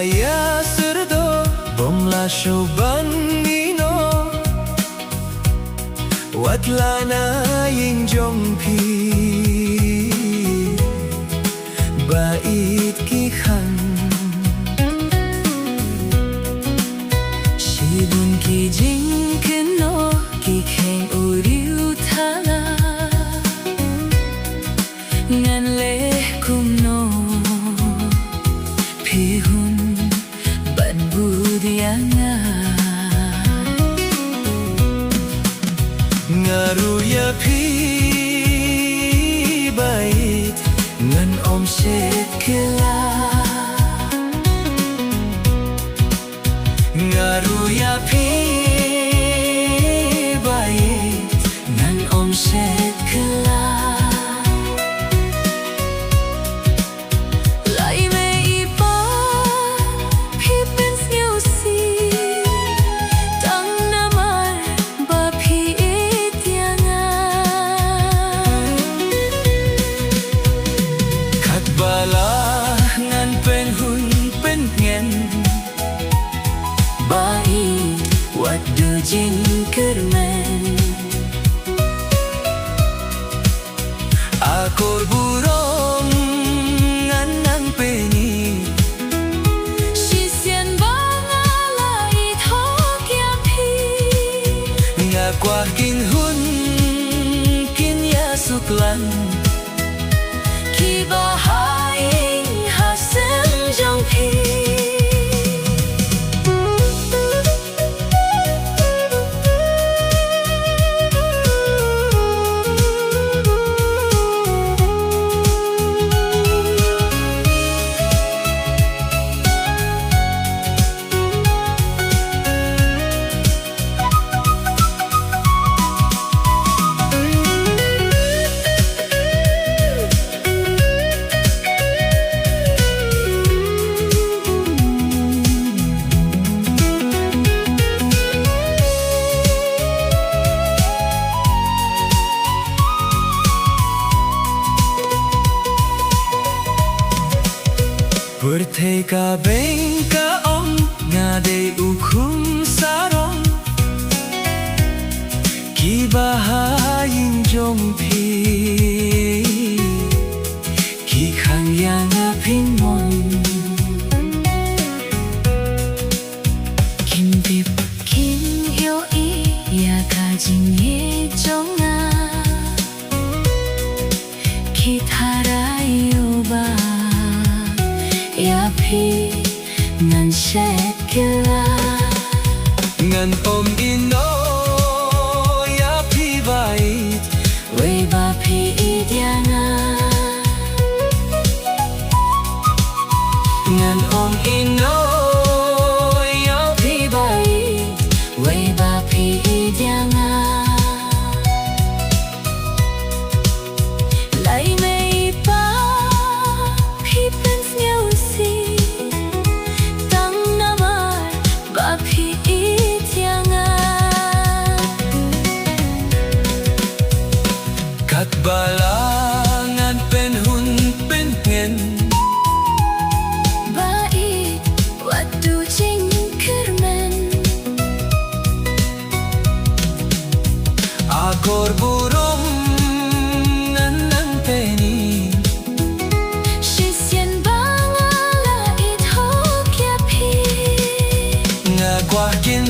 Baya serdo bomla shoban nino Watlana ying jongpi Bait ki khan Shibun ki jing keno ki kheng uriu thala Ngan le kum no Pi hun ban budianga Ngaruya pi bait Ngan om shet kila Ngaruya pi bait Ngan om shet kila Bala ngan pen hun pen ngen Bai wat du jin kermen Akor burong ngan nang peni Sisian banga lai thok ya pi Nga kwa kin hun kin ya suklan Ki bahai hasem jong pi Berthei ka beng ka om ngade ukhum sarong Ki bahayin jong pi Ki khang yang apin mon Kim bip kim yo i ya ka jing ye jong a Ki tharai yo ba Ya pi ngan shet kila Ngan om ino ya pi bait Wei ba pi idyanga Ngan om ino ya pi bait Wei ba pi idyanga Lai mei pa pi pen Kat balangan pen hun pen ngen Bait wat du jing kermen Akor burung ngan nang peni Sisian banga la it hok ya pi Nga kwa kin